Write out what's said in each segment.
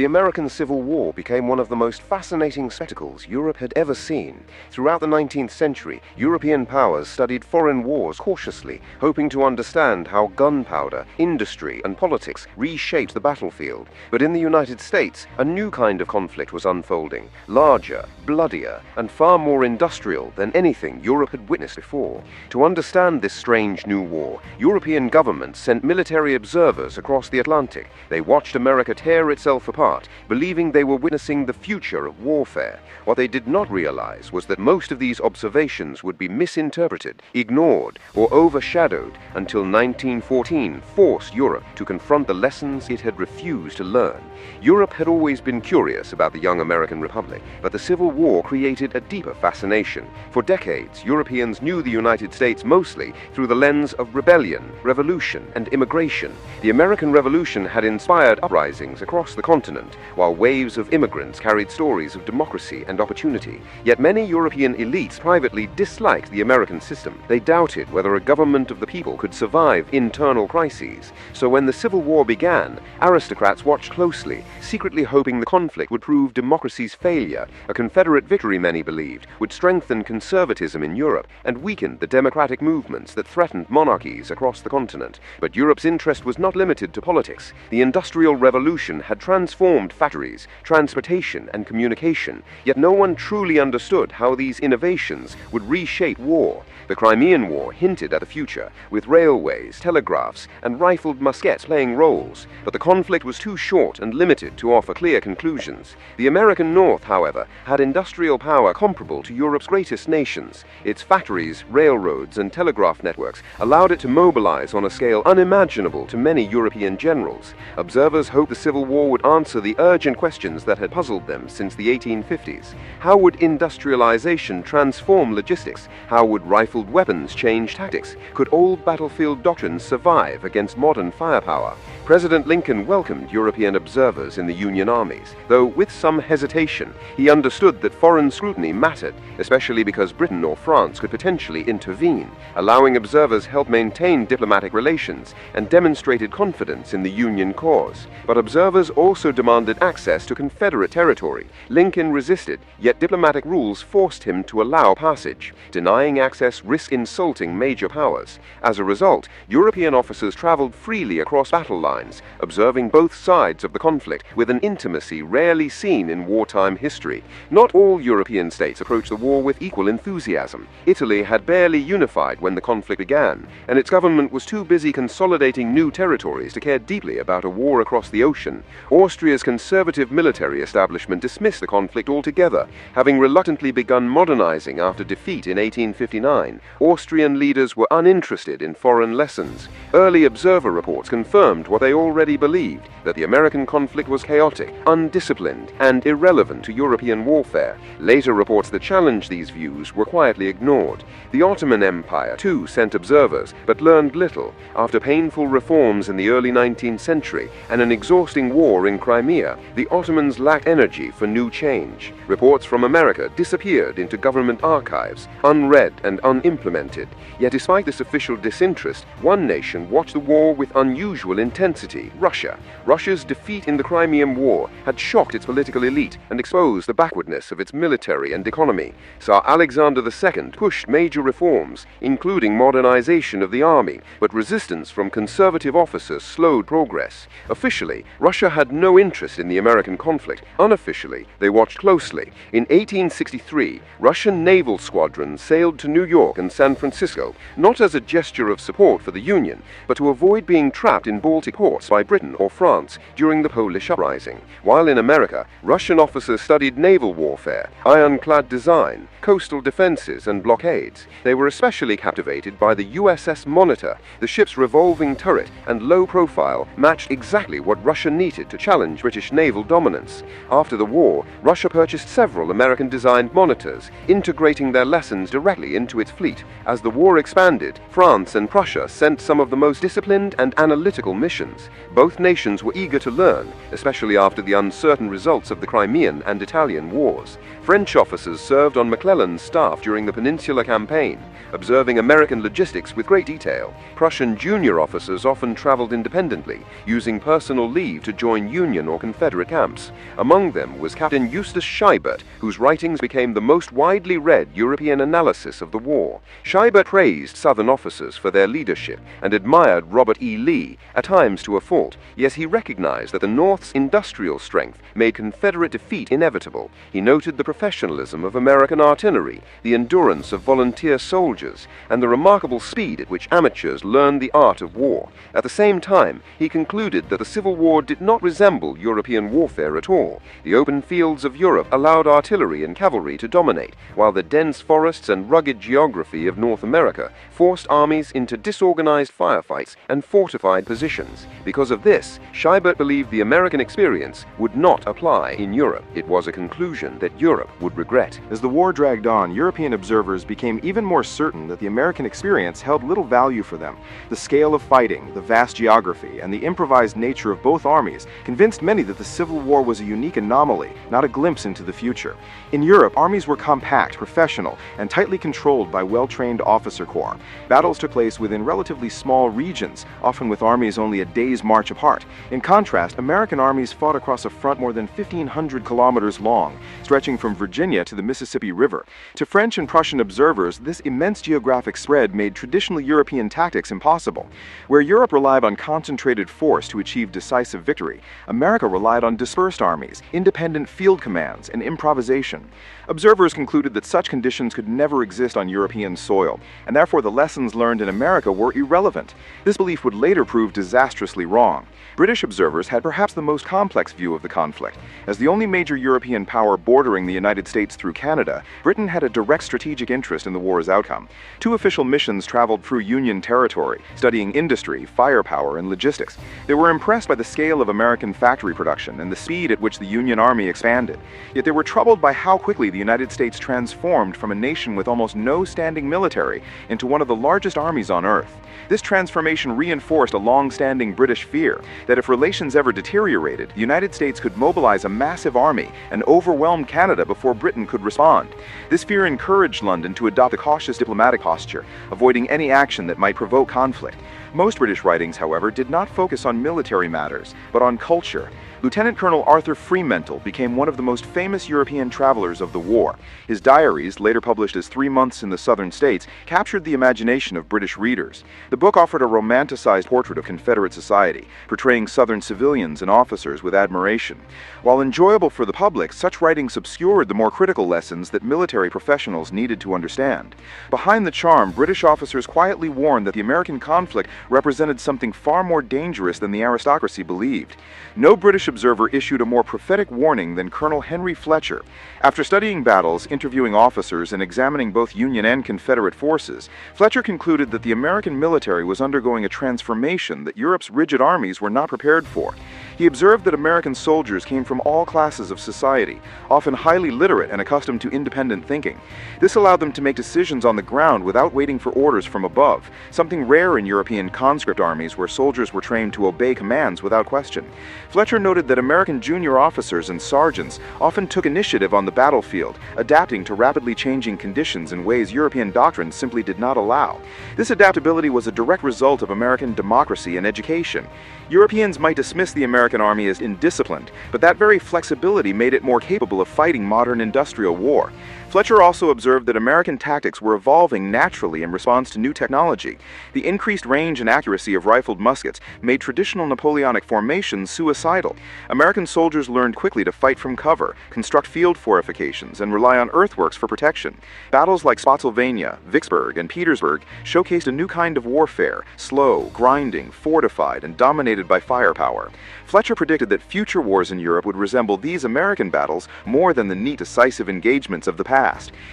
The American Civil War became one of the most fascinating spectacles Europe had ever seen. Throughout the 19th century, European powers studied foreign wars cautiously, hoping to understand how gunpowder, industry, and politics reshaped the battlefield. But in the United States, a new kind of conflict was unfolding, larger, bloodier, and far more industrial than anything Europe had witnessed before. To understand this strange new war, European governments sent military observers across the Atlantic. They watched America tear itself apart, believing they were witnessing the future of warfare. What they did not realize was that most of these observations would be misinterpreted, ignored, or overshadowed until 1914 forced Europe to confront the lessons it had refused to learn. Europe had always been curious about the young American Republic, but the Civil War created a deeper fascination. For decades, Europeans knew the United States mostly through the lens of rebellion, revolution, and immigration. The American Revolution had inspired uprisings across the continent, while waves of immigrants carried stories of democracy and opportunity. Yet many European elites privately disliked the American system. They doubted whether a government of the people could survive internal crises. So when the Civil War began, aristocrats watched closely, secretly hoping the conflict would prove democracy's failure. A Confederate victory, many believed, would strengthen conservatism in Europe and weaken the democratic movements that threatened monarchies across the continent. But Europe's interest was not limited to politics. The Industrial Revolution had transformed factories, transportation, and communication, yet no one truly understood how these innovations would reshape war. The Crimean War hinted at the future, with railways, telegraphs, and rifled muskets playing roles, but the conflict was too short and limited to offer clear conclusions. The American North, however, had industrial power comparable to Europe's greatest nations. Its factories, railroads, and telegraph networks allowed it to mobilize on a scale unimaginable to many European generals. Observers hoped the Civil War would answer the urgent questions that had puzzled them since the 1850s. How would industrialization transform logistics? How would rifled weapons change tactics? Could old battlefield doctrines survive against modern firepower? President Lincoln welcomed European observers in the Union armies, though with some hesitation. He understood that foreign scrutiny mattered, especially because Britain or France could potentially intervene. Allowing observers helped maintain diplomatic relations and demonstrated confidence in the Union cause. But observers also demanded access to Confederate territory. Lincoln resisted, yet diplomatic rules forced him to allow passage. Denying access risked insulting major powers. As a result, European officers traveled freely across battle lines, observing both sides of the conflict with an intimacy rarely seen in wartime history. Not all European states approached the war with equal enthusiasm. Italy had barely unified when the conflict began, and its government was too busy consolidating new territories to care deeply about a war across the ocean. Austria's conservative military establishment dismissed the conflict altogether, having reluctantly begun modernizing after defeat in 1859. Austrian leaders were uninterested in foreign lessons. Early observer reports confirmed what they already believed, that the American conflict was chaotic, undisciplined, and irrelevant to European warfare. Later reports that challenged these views were quietly ignored. The Ottoman Empire, too, sent observers, but learned little. After painful reforms in the early 19th century and an exhausting war in Crimea, the Ottomans lacked energy for new change. Reports from America disappeared into government archives, unread and unimplemented. Yet despite this official disinterest, one nation watched the war with unusual intensity: Russia. Russia's defeat in the Crimean War had shocked its political elite and exposed the backwardness of its military and economy. Tsar Alexander II pushed major reforms, including modernization of the army, but resistance from conservative officers slowed progress. Officially, Russia had no interest in the American conflict. Unofficially, they watched closely. In 1863, Russian naval squadrons sailed to New York and San Francisco, not as a gesture of support for the Union, but to avoid being trapped in Baltic ports by Britain or France during the Polish uprising. While in America, Russian officers studied naval warfare, ironclad design, coastal defenses, and blockades. They were especially captivated by the USS Monitor. The ship's revolving turret and low profile matched exactly what Russia needed to challenge British naval dominance. After the war, Russia purchased several American-designed monitors, integrating their lessons directly into its fleet. As the war expanded, France and Prussia sent some of the most disciplined and analytical missions. Both nations were eager to learn, especially after the uncertain results of the Crimean and Italian wars. French officers served on McClellan's staff during the Peninsula Campaign, observing American logistics with great detail. Prussian junior officers often traveled independently, using personal leave to join Union or Confederate camps. Among them was Captain Eustace Scheibert, whose writings became the most widely read European analysis of the war. Scheibert praised Southern officers for their leadership and admired Robert E. Lee, at times to a fault, yet he recognized that the North's industrial strength made Confederate defeat inevitable. He noted the professionalism of American artillery, the endurance of volunteer soldiers, and the remarkable speed at which amateurs learned the art of war. At the same time, he concluded that the Civil War did not resemble European warfare at all. The open fields of Europe allowed artillery and cavalry to dominate, while the dense forests and rugged geography of North America forced armies into disorganized firefights and fortified positions. Because of this, Scheibert believed the American experience would not apply in Europe. It was a conclusion that Europe would regret. As the war dragged on, European observers became even more certain that the American experience held little value for them. The scale of fighting, the vast geography, and the improvised nature of both armies convinced many that the Civil War was a unique anomaly, not a glimpse into the future. In Europe, armies were compact, professional, and tightly controlled by well-trained officer corps. Battles took place within relatively small regions, often with armies only a day's march apart. In contrast, American armies fought across a front more than 1,500 kilometers long, stretching from Virginia to the Mississippi River. To French and Prussian observers, this immense geographic spread made traditional European tactics impossible. Where Europe relied on concentrated force to achieve decisive victory, America relied on dispersed armies, independent field commands, and improvisation. Observers concluded that such conditions could never exist on European soil, and therefore the lessons learned in America were irrelevant. This belief would later prove disastrously wrong. British observers had perhaps the most complex view of the conflict. As the only major European power bordering the United States through Canada, Britain had a direct strategic interest in the war's outcome. 2 official missions traveled through Union territory, studying industry, firepower, and logistics. They were impressed by the scale of American factory production and the speed at which the Union Army expanded. Yet they were troubled by how quickly the United States transformed from a nation with almost no standing military into one of the largest armies on Earth. This transformation reinforced a long-standing British fear that if relations ever deteriorated, the United States could mobilize a massive army and overwhelm Canada before Britain could respond. This fear encouraged London to adopt a cautious diplomatic posture, avoiding any action that might provoke conflict. Most British writings, however, did not focus on military matters, but on culture. Lieutenant Colonel Arthur Fremantle became one of the most famous European travelers of the war. His diaries, later published as 3 Months in the Southern States, captured the imagination of British readers. The book offered a romanticized portrait of Confederate society, portraying Southern civilians and officers with admiration. While enjoyable for the public, such writings obscured the more critical lessons that military professionals needed to understand. Behind the charm, British officers quietly warned that the American conflict represented something far more dangerous than the aristocracy believed. No British observer issued a more prophetic warning than Colonel Henry Fletcher. After studying battles, interviewing officers, and examining both Union and Confederate forces, Fletcher concluded that the American military was undergoing a transformation that Europe's rigid armies were not prepared for. He observed that American soldiers came from all classes of society, often highly literate and accustomed to independent thinking. This allowed them to make decisions on the ground without waiting for orders from above, something rare in European conscript armies where soldiers were trained to obey commands without question. Fletcher noted that American junior officers and sergeants often took initiative on the battlefield, adapting to rapidly changing conditions in ways European doctrine simply did not allow. This adaptability was a direct result of American democracy and education. Europeans might dismiss the American army as indisciplined, but that very flexibility made it more capable of fighting modern industrial war. Fletcher also observed that American tactics were evolving naturally in response to new technology. The increased range and accuracy of rifled muskets made traditional Napoleonic formations suicidal. American soldiers learned quickly to fight from cover, construct field fortifications, and rely on earthworks for protection. Battles like Spotsylvania, Vicksburg, and Petersburg showcased a new kind of warfare, slow, grinding, fortified, and dominated by firepower. Fletcher predicted that future wars in Europe would resemble these American battles more than the neat, decisive engagements of the past.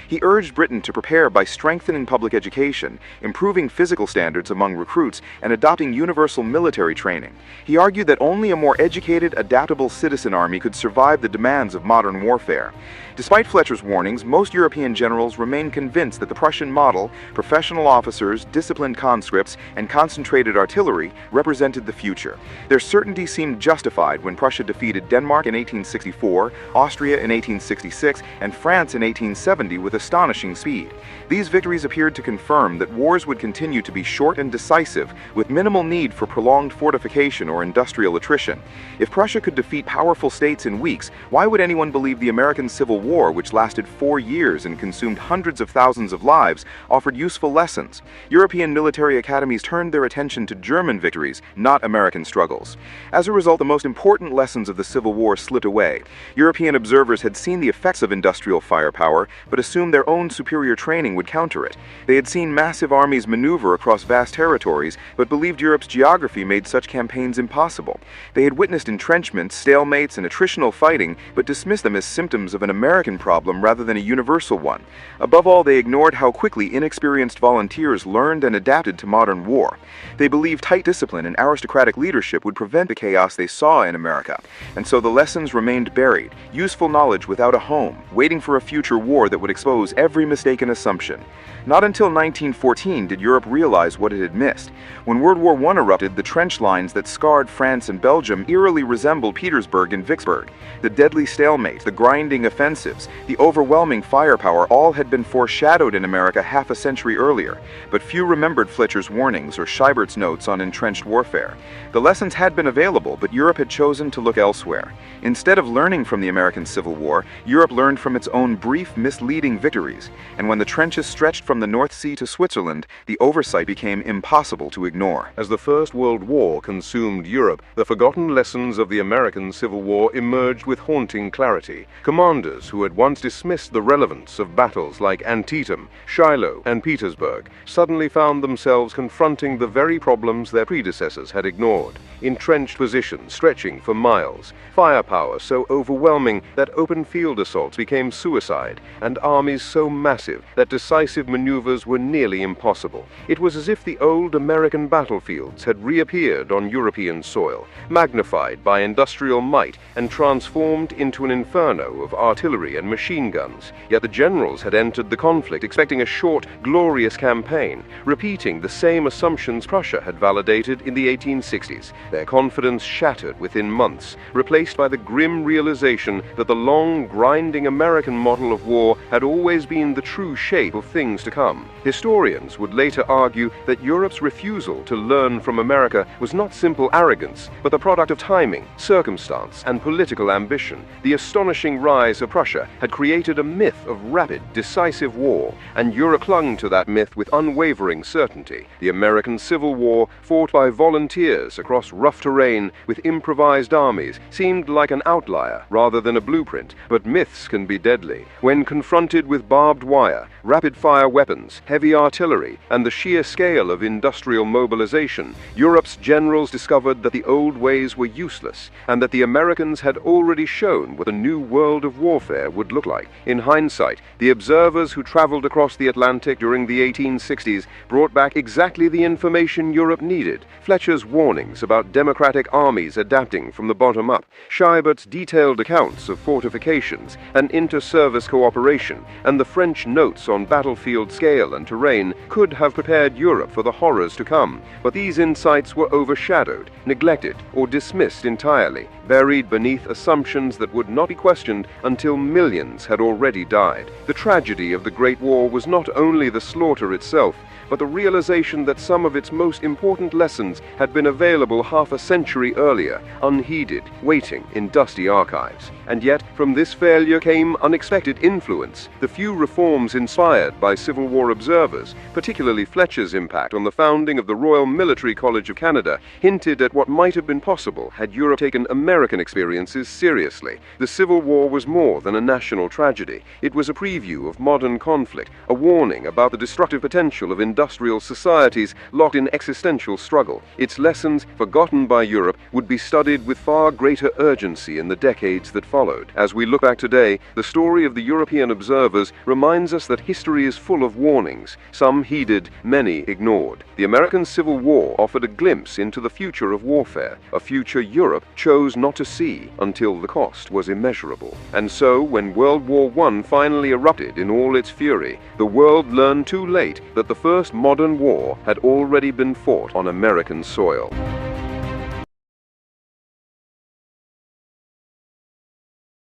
He urged Britain to prepare by strengthening public education, improving physical standards among recruits, and adopting universal military training. He argued that only a more educated, adaptable citizen army could survive the demands of modern warfare. Despite Fletcher's warnings, most European generals remained convinced that the Prussian model, professional officers, disciplined conscripts, and concentrated artillery, represented the future. Their certainty seemed justified when Prussia defeated Denmark in 1864, Austria in 1866, and France in 1870. 1970 with astonishing speed. These victories appeared to confirm that wars would continue to be short and decisive, with minimal need for prolonged fortification or industrial attrition. If Prussia could defeat powerful states in weeks, why would anyone believe the American Civil War, which lasted 4 years and consumed hundreds of thousands of lives, offered useful lessons? European military academies turned their attention to German victories, not American struggles. As a result, the most important lessons of the Civil War slipped away. European observers had seen the effects of industrial firepower, but assumed their own superior training would counter it. They had seen massive armies maneuver across vast territories, but believed Europe's geography made such campaigns impossible. They had witnessed entrenchments, stalemates, and attritional fighting, but dismissed them as symptoms of an American problem rather than a universal one. Above all, they ignored how quickly inexperienced volunteers learned and adapted to modern war. They believed tight discipline and aristocratic leadership would prevent the chaos they saw in America, and so the lessons remained buried, useful knowledge without a home, waiting for a future war that would expose every mistaken assumption. Not until 1914 did Europe realize what it had missed. When World War I erupted, the trench lines that scarred France and Belgium eerily resembled Petersburg and Vicksburg. The deadly stalemate, the grinding offensives, the overwhelming firepower all had been foreshadowed in America half a century earlier, but few remembered Fletcher's warnings or Scheibert's notes on entrenched warfare. The lessons had been available, but Europe had chosen to look elsewhere. Instead of learning from the American Civil War, Europe learned from its own brief, misleading victories, and when the trenches stretched from the North Sea to Switzerland, the oversight became impossible to ignore. As the First World War consumed Europe, the forgotten lessons of the American Civil War emerged with haunting clarity. Commanders who had once dismissed the relevance of battles like Antietam, Shiloh, and Petersburg suddenly found themselves confronting the very problems their predecessors had ignored. Entrenched positions stretching for miles, firepower so overwhelming that open field assaults became suicide, and armies so massive that decisive maneuvers were nearly impossible. It was as if the old American battlefields had reappeared on European soil, magnified by industrial might and transformed into an inferno of artillery and machine guns. Yet the generals had entered the conflict expecting a short, glorious campaign, repeating the same assumptions Prussia had validated in the 1860s. Their confidence shattered within months, replaced by the grim realization that the long, grinding American model of war had always been the true shape of things to come. Historians would later argue that Europe's refusal to learn from America was not simple arrogance, but the product of timing, circumstance, and political ambition. The astonishing rise of Prussia had created a myth of rapid, decisive war, and Europe clung to that myth with unwavering certainty. The American Civil War, fought by volunteers across rough terrain with improvised armies, seemed like an outlier rather than a blueprint, but myths can be deadly. When confronted with barbed wire, rapid-fire weapons, heavy artillery, and the sheer scale of industrial mobilization, Europe's generals discovered that the old ways were useless, and that the Americans had already shown what a new world of warfare would look like. In hindsight, the observers who traveled across the Atlantic during the 1860s brought back exactly the information Europe needed. Fletcher's warnings about democratic armies adapting from the bottom up, Scheibert's detailed accounts of fortifications and inter-service cooperation, and the French notes on battlefield scale and terrain could have prepared Europe for the horrors to come. But these insights were overshadowed, neglected, or dismissed entirely, buried beneath assumptions that would not be questioned until millions had already died. The tragedy of the Great War was not only the slaughter itself, but the realization that some of its most important lessons had been available half a century earlier, unheeded, waiting in dusty archives. And yet, from this failure came unexpected influence. The few reforms inspired by Civil War observers, particularly Fletcher's impact on the founding of the Royal Military College of Canada, hinted at what might have been possible had Europe taken American experiences seriously. The Civil War was more than a national tragedy. It was a preview of modern conflict, a warning about the destructive potential of industrial societies locked in existential struggle. Its lessons, forgotten by Europe, would be studied with far greater urgency in the decades that followed. As we look back today, the story of the European observers reminds us that history is full of warnings, some heeded, many ignored. The American Civil War offered a glimpse into the future of warfare, a future Europe chose not to see until the cost was immeasurable. And so, when World War I finally erupted in all its fury, the world learned too late that the first modern war had already been fought on American soil.